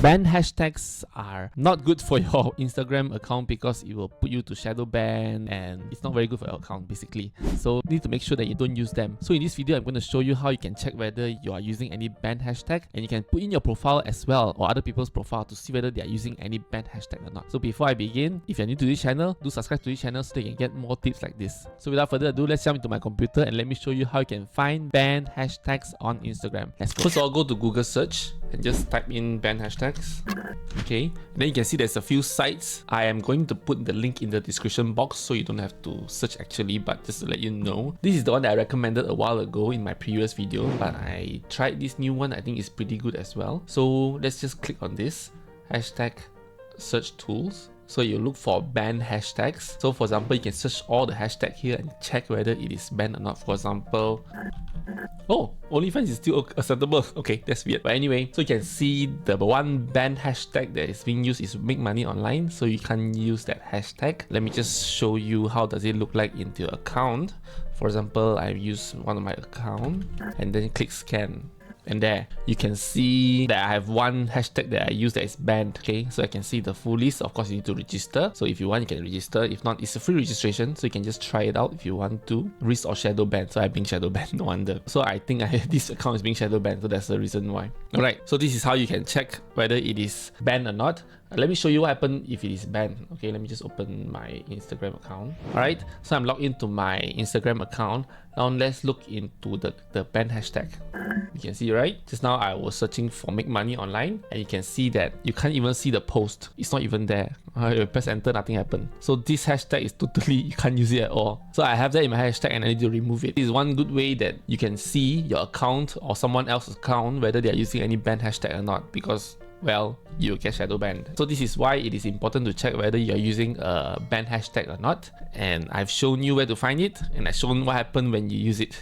Banned hashtags are not good for your Instagram account because it will put you to shadow ban and it's not very good for your account basically. So you need to make sure that you don't use them. So in this video, I'm going to show you how you can check whether you are using any banned hashtag, and you can put in your profile as well or other people's profile to see whether they are using any banned hashtag or not. So before I begin, if you're new to this channel, do subscribe to this channel so that you can get more tips like this. So without further ado, let's jump into my computer and let me show you how you can find banned hashtags on Instagram. Let's go. First of all, go to Google search and just type in banned hashtags. Okay, then you can see there's a few sites. I am going to put the link in the description box so you don't have to search actually, but just to let you know, this is the one that I recommended a while ago in my previous video, but I tried this new one. I think it's pretty good as well. So let's just click on this hashtag search tools. So you look for banned hashtags. So for example, you can search all the hashtag here and check whether it is banned or not. For example, oh, OnlyFans is still acceptable. Okay, that's weird. But anyway, so you can see the one banned hashtag that is being used is make money online. So you can't use that hashtag. Let me just show you how does it look like into your account. For example, I use one of my account and then click scan. And there you can see that I have one hashtag that I use that is banned. Okay, so I can see the full list. Of course, you need to register. So if you want, you can register. If not, it's a free registration, so you can just try it out if you want to. Risk or shadow ban. So I'm being shadow banned, no wonder. So I think this account is being shadow banned, so that's the reason why. Alright, so this is how you can check whether it is banned or not. Let me show you what happens if it is banned. Okay, let me just open my Instagram account. Alright, so I'm logged into my Instagram account. Now let's look into the banned hashtag. You can see, right? Just now I was searching for make money online and you can see that you can't even see the post. It's not even there. You press enter, nothing happened. So this hashtag is totally, you can't use it at all. So I have that in my hashtag and I need to remove it. This is one good way that you can see your account or someone else's account whether they are using any banned hashtag or not, because well, you get shadow banned. So this is why it is important to check whether you are using a banned hashtag or not. And I've shown you where to find it, and I've shown what happened when you use it.